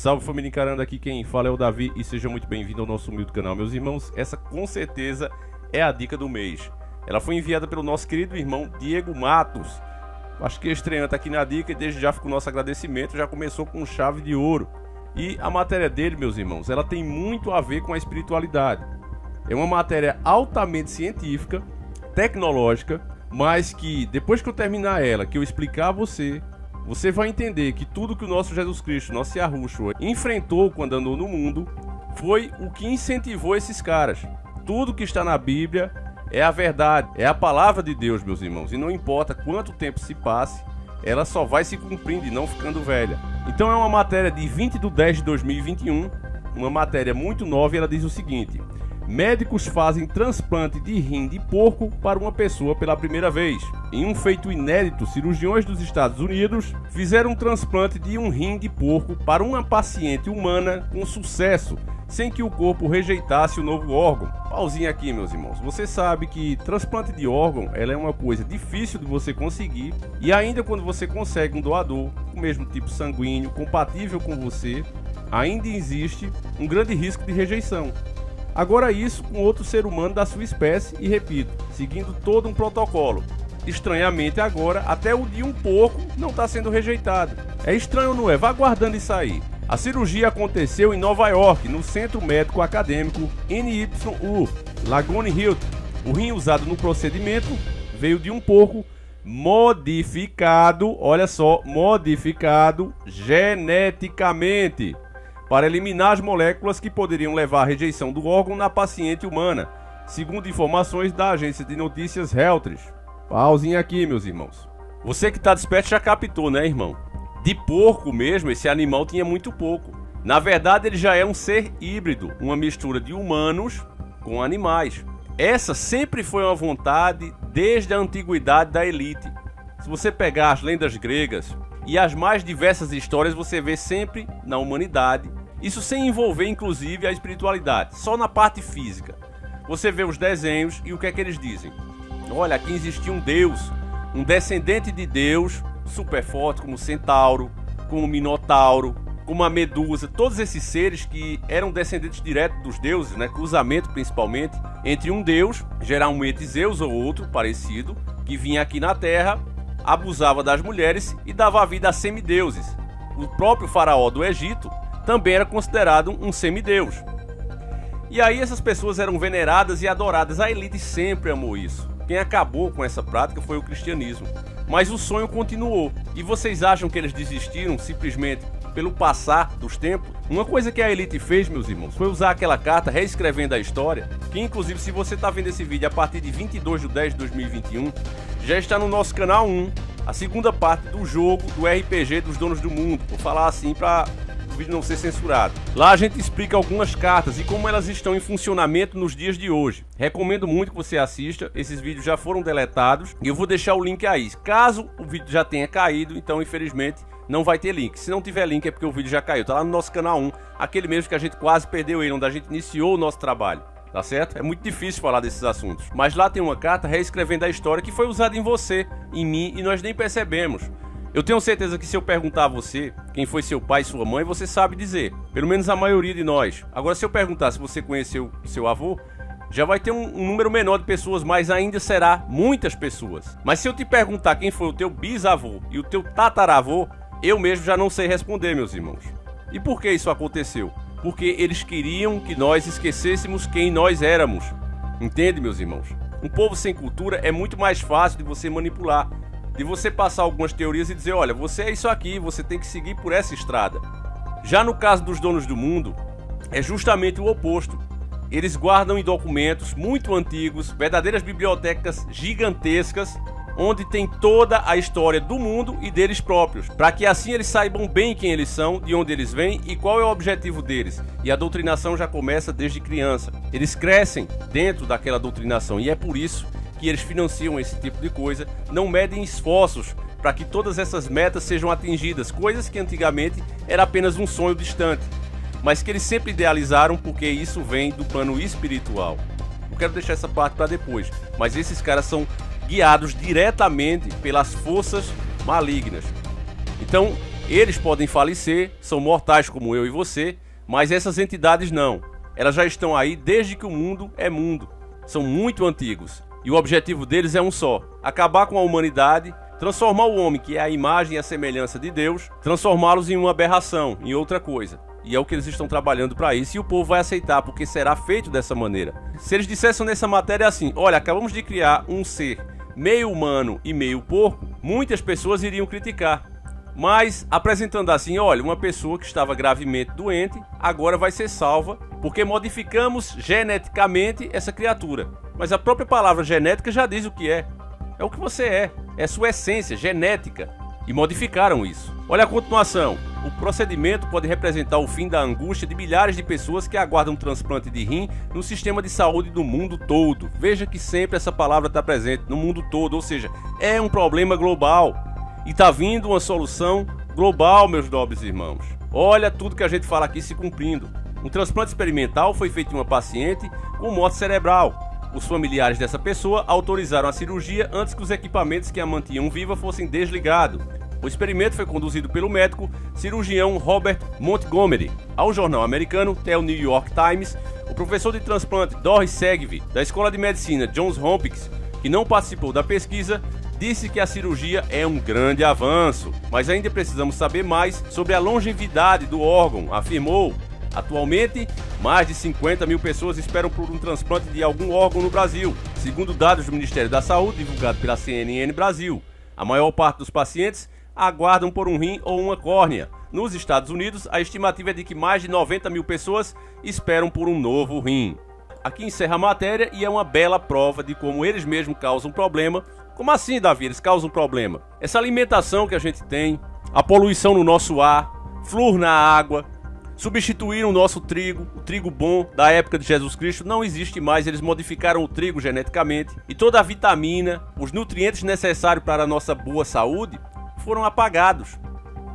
Salve família encarando, aqui quem fala é o Davi e seja muito bem-vindo ao nosso humilde canal. Meus irmãos, essa com certeza é a dica do mês. Ela foi enviada pelo nosso querido irmão Diego Matos. Acho que é estreante aqui na dica e desde já fica o nosso agradecimento. Já começou com chave de ouro. E a matéria dele, meus irmãos, ela tem muito a ver com a espiritualidade. É uma matéria altamente científica, tecnológica, mas que depois que eu terminar ela, que eu explicar a você vai entender que tudo que o nosso Jesus Cristo, nosso Yahushua, enfrentou quando andou no mundo, foi o que incentivou esses caras. Tudo que está na Bíblia é a verdade, é a palavra de Deus, meus irmãos. E não importa quanto tempo se passe, ela só vai se cumprindo e não ficando velha. Então é uma matéria de 20/10/2021, uma matéria muito nova, e ela diz o seguinte: médicos fazem transplante de rim de porco para uma pessoa pela primeira vez. Em um feito inédito, cirurgiões dos Estados Unidos fizeram um transplante de um rim de porco para uma paciente humana com sucesso, sem que o corpo rejeitasse o novo órgão. Pauzinho aqui, meus irmãos. Você sabe que transplante de órgão ela é uma coisa difícil de você conseguir, e ainda quando você consegue um doador com o mesmo tipo sanguíneo, compatível com você, ainda existe um grande risco de rejeição. Agora isso com outro ser humano da sua espécie e, repito, seguindo todo um protocolo. Estranhamente agora, até o de um porco não está sendo rejeitado. É estranho, não é? Vá guardando isso aí. A cirurgia aconteceu em Nova York, no Centro Médico Acadêmico NYU, Lagone Hilton. O rim usado no procedimento veio de um porco modificado, olha só, modificado geneticamente, para eliminar as moléculas que poderiam levar à rejeição do órgão na paciente humana, segundo informações da agência de notícias Reuters. Pauzinho aqui, meus irmãos. Você que está desperto já captou, né, irmão? De porco mesmo, esse animal tinha muito pouco. Na verdade, ele já é um ser híbrido, uma mistura de humanos com animais. Essa sempre foi uma vontade desde a antiguidade da elite. Se você pegar as lendas gregas e as mais diversas histórias, você vê sempre na humanidade, isso sem envolver inclusive a espiritualidade, só na parte física. Você vê os desenhos e o que é que eles dizem? Olha, aqui existia um deus, um descendente de Deus, super forte, como o Centauro, como o Minotauro, como a Medusa, todos esses seres que eram descendentes diretos dos deuses, né? Cruzamento principalmente entre um deus, geralmente Zeus ou outro parecido, que vinha aqui na Terra, abusava das mulheres e dava vida a semideuses. O próprio faraó do Egito também era considerado um semideus. E aí essas pessoas eram veneradas e adoradas. A elite sempre amou isso. Quem acabou com essa prática foi o cristianismo. Mas o sonho continuou. E vocês acham que eles desistiram simplesmente pelo passar dos tempos? Uma coisa que a elite fez, meus irmãos, foi usar aquela carta reescrevendo a história, que inclusive se você está vendo esse vídeo a partir de 22/10/2021, já está no nosso canal 1, a segunda parte do jogo do RPG dos Donos do Mundo. Vou falar assim para o vídeo não ser censurado. Lá a gente explica algumas cartas e como elas estão em funcionamento nos dias de hoje. Recomendo muito que você assista, esses vídeos já foram deletados e eu vou deixar o link aí. Caso o vídeo já tenha caído, então infelizmente não vai ter link. Se não tiver link é porque o vídeo já caiu, tá lá no nosso canal 1, aquele mesmo que a gente quase perdeu ele, onde a gente iniciou o nosso trabalho. Tá certo? É muito difícil falar desses assuntos. Mas lá tem uma carta reescrevendo a história que foi usada em você, em mim, e nós nem percebemos. Eu tenho certeza que se eu perguntar a você quem foi seu pai e sua mãe, você sabe dizer. Pelo menos a maioria de nós. Agora, se eu perguntar se você conheceu seu avô, já vai ter um número menor de pessoas, mas ainda será muitas pessoas. Mas se eu te perguntar quem foi o teu bisavô e o teu tataravô, eu mesmo já não sei responder, meus irmãos. E por que isso aconteceu? Porque eles queriam que nós esquecêssemos quem nós éramos. Entende, meus irmãos? Um povo sem cultura é muito mais fácil de você manipular, de você passar algumas teorias e dizer, olha, você é isso aqui, você tem que seguir por essa estrada. Já no caso dos donos do mundo, é justamente o oposto. Eles guardam em documentos muito antigos, verdadeiras bibliotecas gigantescas, onde tem toda a história do mundo e deles próprios, para que assim eles saibam bem quem eles são, de onde eles vêm e qual é o objetivo deles. E a doutrinação já começa desde criança. Eles crescem dentro daquela doutrinação e é por isso que eles financiam esse tipo de coisa, não medem esforços para que todas essas metas sejam atingidas, coisas que antigamente era apenas um sonho distante, mas que eles sempre idealizaram porque isso vem do plano espiritual. Eu quero deixar essa parte para depois, mas esses caras são guiados diretamente pelas forças malignas. Então, Eles podem falecer, são mortais como eu e você, mas essas entidades não. Elas já estão aí desde que o mundo é mundo. São muito antigos. E o objetivo deles é um só: acabar com a humanidade, transformar o homem, que é a imagem e a semelhança de Deus, transformá-los em uma aberração, em outra coisa. E é o que eles estão trabalhando para isso, e o povo vai aceitar, porque será feito dessa maneira. Se eles dissessem nessa matéria assim: olha, acabamos de criar um ser meio humano e meio porco, muitas pessoas iriam criticar. Mas apresentando assim: olha, uma pessoa que estava gravemente doente agora vai ser salva porque modificamos geneticamente essa criatura. Mas a própria palavra genética já diz o que é. É o que você é sua essência genética. E modificaram isso. Olha a continuação: o procedimento pode representar o fim da angústia de milhares de pessoas que aguardam um transplante de rim no sistema de saúde do mundo todo. Veja que sempre essa palavra está presente, no mundo todo, ou seja, é um problema global. E está vindo uma solução global, meus nobres irmãos. Olha tudo que a gente fala aqui se cumprindo. Um transplante experimental foi feito em uma paciente com morte cerebral. Os familiares dessa pessoa autorizaram a cirurgia antes que os equipamentos que a mantinham viva fossem desligados. O experimento foi conduzido pelo médico cirurgião Robert Montgomery. Ao jornal americano The New York Times, o professor de transplante Doris Segvi, da Escola de Medicina Johns Hopkins, que não participou da pesquisa, disse que a cirurgia é um grande avanço, mas ainda precisamos saber mais sobre a longevidade do órgão, afirmou. Atualmente, mais de 50 mil pessoas esperam por um transplante de algum órgão no Brasil, segundo dados do Ministério da Saúde divulgados pela CNN Brasil. A maior parte dos pacientes aguardam por um rim ou uma córnea. Nos Estados Unidos, a estimativa é de que mais de 90 mil pessoas esperam por um novo rim. Aqui encerra a matéria e é uma bela prova de como eles mesmos causam problema. Como assim, Davi? Eles causam problema? Essa alimentação que a gente tem, a poluição no nosso ar, flúor na água, substituíram o nosso trigo, o trigo bom da época de Jesus Cristo não existe mais. Eles modificaram o trigo geneticamente e toda a vitamina, os nutrientes necessários para a nossa boa saúde foram apagados,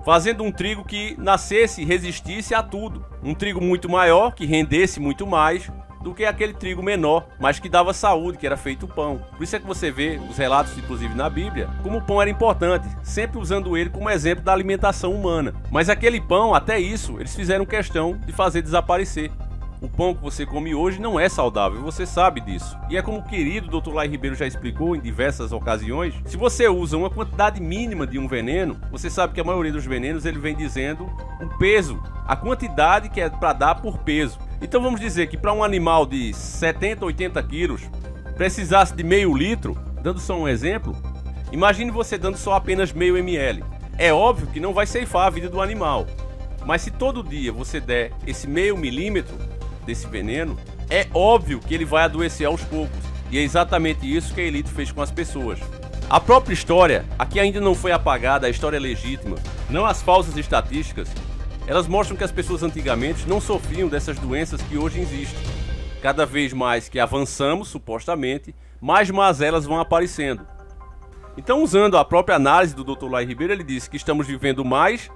fazendo um trigo que nascesse e resistisse a tudo. Um trigo muito maior, que rendesse muito mais do que aquele trigo menor, mas que dava saúde, que era feito pão. Por isso é que você vê os relatos, inclusive na Bíblia, como o pão era importante, sempre usando ele como exemplo da alimentação humana. Mas aquele pão, até isso, eles fizeram questão de fazer desaparecer. O pão que você come hoje não é saudável, você sabe disso. E é como o querido Dr. Lai Ribeiro já explicou em diversas ocasiões, se você usa uma quantidade mínima de um veneno, você sabe que a maioria dos venenos ele vem dizendo o peso, a quantidade que é para dar por peso. Então vamos dizer que para um animal de 70, 80 quilos, precisasse de meio litro, dando só um exemplo, imagine você dando só apenas meio ml. É óbvio que não vai ceifar a vida do animal, mas se todo dia você der esse meio milímetro desse veneno, é óbvio que ele vai adoecer aos poucos. E é exatamente isso que a elite fez com as pessoas. A própria história, aqui ainda não foi apagada, a história legítima, não as falsas estatísticas, elas mostram que as pessoas antigamente não sofriam dessas doenças que hoje existem. Cada vez mais que avançamos, supostamente, mais mazelas vão aparecendo. Então, usando a própria análise do Dr. Lai Ribeiro, ele disse que estamos vivendo mais,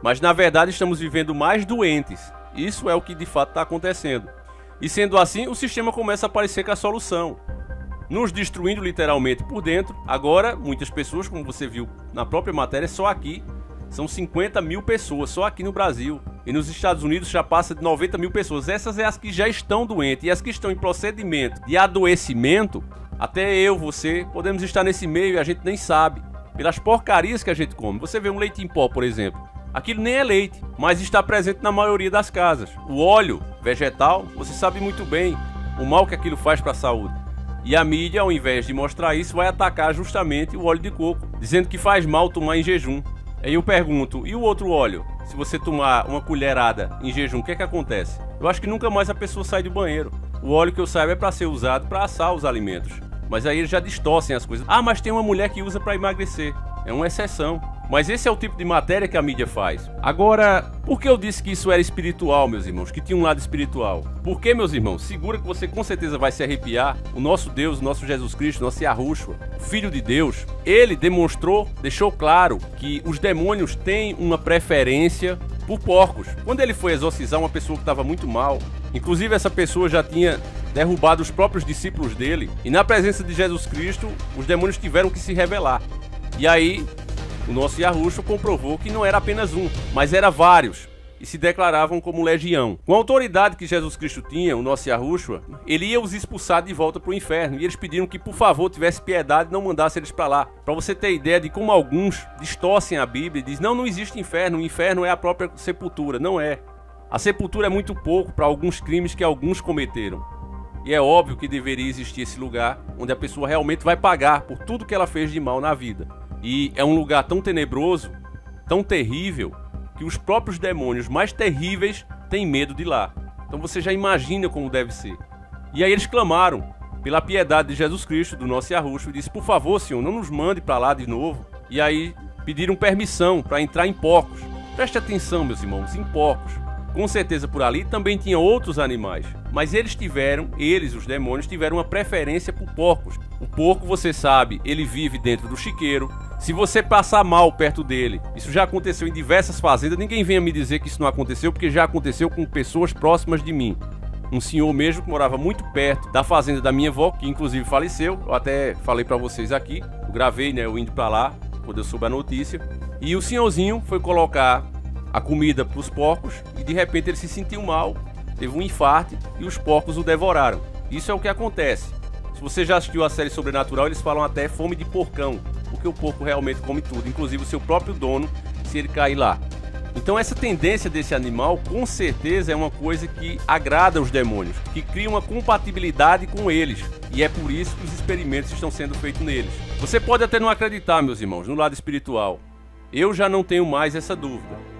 mas na verdade estamos vivendo mais doentes. Isso é o que de fato está acontecendo. E sendo assim, o sistema começa a aparecer com a solução, nos destruindo literalmente por dentro. Agora, muitas pessoas, como você viu na própria matéria, só aqui são 50 mil pessoas, só aqui no Brasil. E nos Estados Unidos já passa de 90 mil pessoas. Essas é as que já estão doentes. E as que estão em procedimento de adoecimento, até eu, você, podemos estar nesse meio e a gente nem sabe. Pelas porcarias que a gente come. Você vê um leite em pó, por exemplo. Aquilo nem é leite, mas está presente na maioria das casas. O óleo vegetal, você sabe muito bem o mal que aquilo faz para a saúde. E a mídia, ao invés de mostrar isso, vai atacar justamente o óleo de coco, dizendo que faz mal tomar em jejum. Aí eu pergunto, e o outro óleo? Se você tomar uma colherada em jejum, o que é que acontece? Eu acho que nunca mais a pessoa sai do banheiro. O óleo que eu saiba é para ser usado para assar os alimentos. Mas aí eles já distorcem as coisas. Ah, mas tem uma mulher que usa para emagrecer. É uma exceção. Mas esse é o tipo de matéria que a mídia faz. Agora, por que eu disse que isso era espiritual, meus irmãos? Que tinha um lado espiritual? Porque, meus irmãos, segura que você com certeza vai se arrepiar. O nosso Deus, o nosso Jesus Cristo, nosso Yahushua, Filho de Deus, ele demonstrou, deixou claro que os demônios têm uma preferência por porcos. Quando ele foi exorcizar uma pessoa que estava muito mal, inclusive essa pessoa já tinha derrubado os próprios discípulos dele, e na presença de Jesus Cristo, os demônios tiveram que se rebelar. E aí, O nosso Yahushua comprovou que não era apenas um, mas era vários, e se declaravam como legião. Com a autoridade que Jesus Cristo tinha, o nosso Yahushua, ele ia os expulsar de volta para o inferno, e eles pediram que, por favor, tivesse piedade e não mandasse eles para lá. Para você ter ideia de como alguns distorcem a Bíblia e dizem, não existe inferno, o inferno é a própria sepultura. Não é. A sepultura é muito pouco para alguns crimes que alguns cometeram. E é óbvio que deveria existir esse lugar onde a pessoa realmente vai pagar por tudo que ela fez de mal na vida. E é um lugar tão tenebroso, tão terrível, que os próprios demônios mais terríveis têm medo de ir lá. Então você já imagina como deve ser. E aí eles clamaram pela piedade de Jesus Cristo, do nosso Yahushua, e disse, por favor, Senhor, não nos mande para lá de novo. E aí pediram permissão para entrar em porcos. Preste atenção, meus irmãos, em porcos. Com certeza por ali também tinha outros animais, mas eles, os demônios, tiveram uma preferência por porcos. O porco, você sabe, ele vive dentro do chiqueiro. Se você passar mal perto dele, isso já aconteceu em diversas fazendas, ninguém venha me dizer que isso não aconteceu, porque já aconteceu com pessoas próximas de mim. Um senhor mesmo que morava muito perto da fazenda da minha avó, que inclusive faleceu, eu até falei pra vocês aqui, eu gravei, né, eu indo pra lá, quando eu soube a notícia, e o senhorzinho foi colocar a comida para os porcos e de repente ele se sentiu mal, teve um infarto e os porcos o devoraram. Isso é o que acontece. Se você já assistiu a série Sobrenatural, eles falam até fome de porcão, porque o porco realmente come tudo, inclusive o seu próprio dono, se ele cair lá. Então essa tendência desse animal, com certeza, é uma coisa que agrada os demônios, que cria uma compatibilidade com eles, e é por isso que os experimentos estão sendo feitos neles. Você pode até não acreditar, meus irmãos, no lado espiritual. Eu já não tenho mais essa dúvida.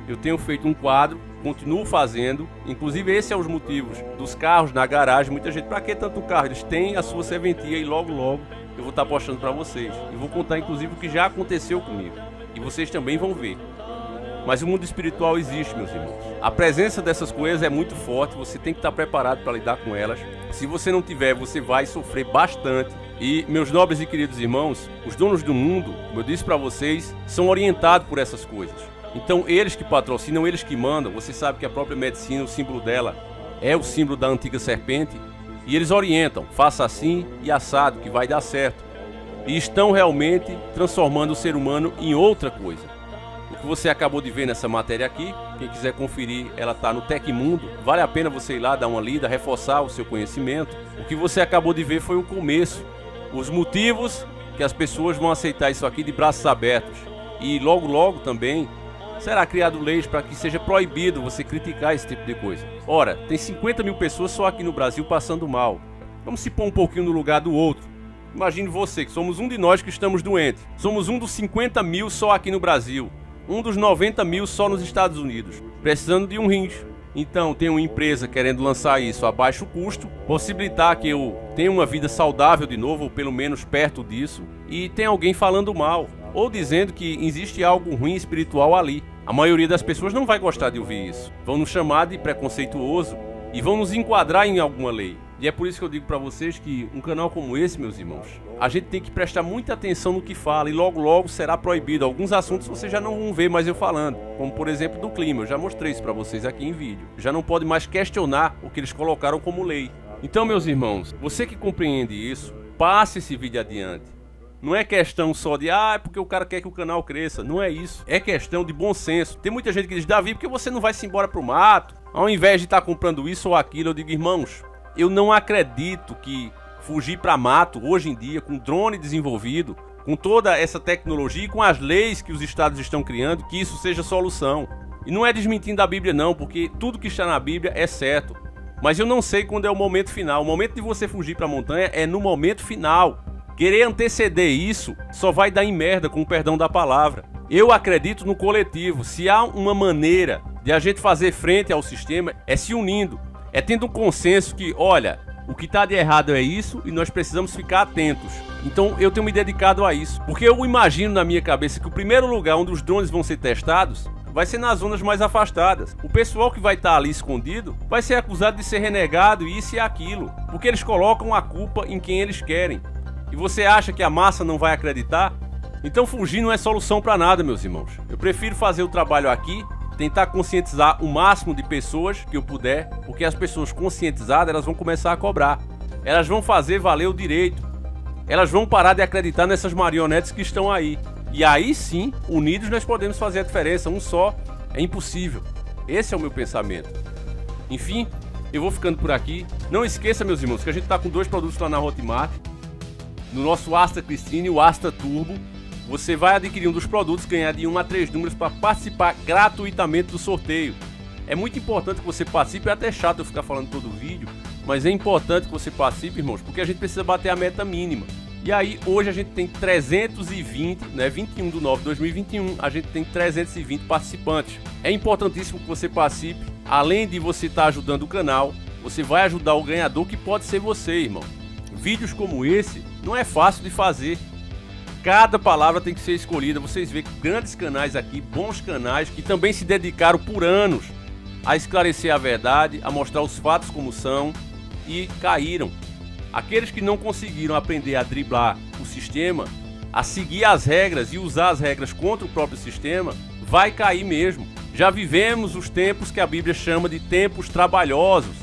Eu tenho feito um quadro, continuo fazendo, inclusive esse é os motivos dos carros na garagem. Muita gente, pra que tanto carro? Eles têm a sua serventia e logo eu vou estar postando pra vocês. E vou contar inclusive o que já aconteceu comigo. E vocês também vão ver. Mas o mundo espiritual existe, meus irmãos. A presença dessas coisas é muito forte, você tem que estar preparado para lidar com elas. Se você não tiver, você vai sofrer bastante. E, meus nobres e queridos irmãos, os donos do mundo, como eu disse para vocês, são orientados por essas coisas. Então, eles que patrocinam, eles que mandam. Você sabe que a própria medicina, o símbolo dela é o símbolo da antiga serpente. E eles orientam, faça assim e assado, que vai dar certo. E estão realmente transformando o ser humano em outra coisa. O que você acabou de ver nessa matéria aqui, quem quiser conferir, ela está no Tecmundo. Vale a pena você ir lá, dar uma lida, reforçar o seu conhecimento. O que você acabou de ver foi o começo. Os motivos que as pessoas vão aceitar isso aqui de braços abertos. E logo também será criado leis para que seja proibido você criticar esse tipo de coisa. Ora, tem 50 mil pessoas só aqui no Brasil passando mal. Vamos se pôr um pouquinho no lugar do outro. Imagine você, que somos um de nós que estamos doentes. Somos um dos 50 mil só aqui no Brasil. Um dos 90 mil só nos Estados Unidos, precisando de um rins. Então tem uma empresa querendo lançar isso a baixo custo, possibilitar que eu tenha uma vida saudável de novo, ou pelo menos perto disso, e tem alguém falando mal, ou dizendo que existe algo ruim espiritual ali. A maioria das pessoas não vai gostar de ouvir isso, vão nos chamar de preconceituoso e vão nos enquadrar em alguma lei. E é por isso que eu digo para vocês que um canal como esse, meus irmãos, a gente tem que prestar muita atenção no que fala e logo será proibido. Alguns assuntos vocês já não vão ver mais eu falando, como por exemplo do clima, eu já mostrei isso para vocês aqui em vídeo. Já não pode mais questionar o que eles colocaram como lei. Então, meus irmãos, você que compreende isso, passe esse vídeo adiante. Não é questão só de, é porque o cara quer que o canal cresça. Não é isso. É questão de bom senso. Tem muita gente que diz, Davi, por que você não vai se embora pro mato? Ao invés de estar comprando isso ou aquilo, eu digo, irmãos, eu não acredito que fugir para mato hoje em dia, com drone desenvolvido, com toda essa tecnologia e com as leis que os estados estão criando, que isso seja solução. E não é desmentindo a Bíblia não, porque tudo que está na Bíblia é certo. Mas eu não sei quando é o momento final. O momento de você fugir para a montanha é no momento final. Querer anteceder isso só vai dar em merda, com o perdão da palavra. Eu acredito no coletivo. Se há uma maneira de a gente fazer frente ao sistema, é se unindo. É tendo um consenso que, olha, o que está de errado é isso e nós precisamos ficar atentos. Então eu tenho me dedicado a isso. Porque eu imagino na minha cabeça que o primeiro lugar onde os drones vão ser testados vai ser nas zonas mais afastadas. O pessoal que vai estar ali escondido vai ser acusado de ser renegado e isso e aquilo. Porque eles colocam a culpa em quem eles querem. E você acha que a massa não vai acreditar? Então fugir não é solução para nada, meus irmãos. Eu prefiro fazer o trabalho aqui, tentar conscientizar o máximo de pessoas que eu puder, porque as pessoas conscientizadas, elas vão começar a cobrar. Elas vão fazer valer o direito. Elas vão parar de acreditar nessas marionetes que estão aí. E aí sim, unidos nós podemos fazer a diferença. Um só é impossível. Esse é o meu pensamento. Enfim, eu vou ficando por aqui. Não esqueça, meus irmãos, que a gente está com 2 produtos lá na Hotmart. No nosso Astra Christine e o Astra Turbo. Você vai adquirir um dos produtos, ganhar de 1 a 3 números para participar gratuitamente do sorteio. É muito importante que você participe, é até chato eu ficar falando todo o vídeo, mas é importante que você participe, irmãos, porque a gente precisa bater a meta mínima. E aí, hoje a gente tem 320, né, 21/9/2021, a gente tem 320 participantes. É importantíssimo que você participe, além de você estar ajudando o canal, você vai ajudar o ganhador, que pode ser você, irmão. Vídeos como esse não é fácil de fazer. Cada palavra tem que ser escolhida. Vocês veem grandes canais aqui, bons canais, que também se dedicaram por anos a esclarecer a verdade, a mostrar os fatos como são, e caíram. Aqueles que não conseguiram aprender a driblar o sistema, a seguir as regras e usar as regras contra o próprio sistema, vai cair mesmo. Já vivemos os tempos que a Bíblia chama de tempos trabalhosos.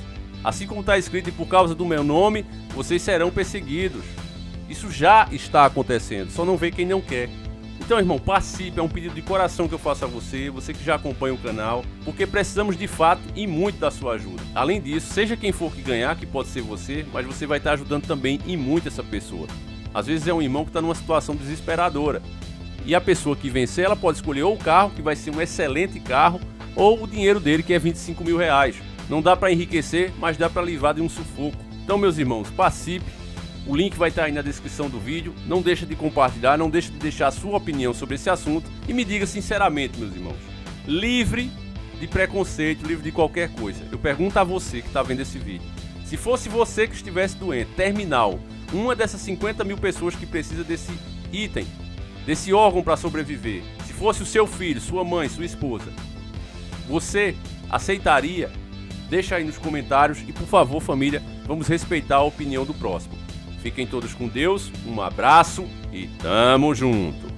Assim como está escrito, e por causa do meu nome, vocês serão perseguidos. Isso já está acontecendo, só não vê quem não quer. Então, irmão, participe, é um pedido de coração que eu faço a você, você que já acompanha o canal, porque precisamos de fato e muito da sua ajuda. Além disso, seja quem for que ganhar, que pode ser você, mas você vai estar ajudando também e muito essa pessoa. Às vezes é um irmão que está numa situação desesperadora, e a pessoa que vencer, ela pode escolher ou o carro, que vai ser um excelente carro, ou o dinheiro dele, que é 25 mil reais. Não dá para enriquecer, mas dá para livrar de um sufoco. Então, meus irmãos, participe. O link vai estar aí na descrição do vídeo. Não deixa de compartilhar, não deixa de deixar a sua opinião sobre esse assunto. E me diga sinceramente, meus irmãos, livre de preconceito, livre de qualquer coisa. Eu pergunto a você que está vendo esse vídeo. Se fosse você que estivesse doente, terminal, uma dessas 50 mil pessoas que precisa desse item, desse órgão para sobreviver, se fosse o seu filho, sua mãe, sua esposa, você aceitaria? Deixa aí nos comentários e, por favor, família, vamos respeitar a opinião do próximo. Fiquem todos com Deus, um abraço e tamo junto!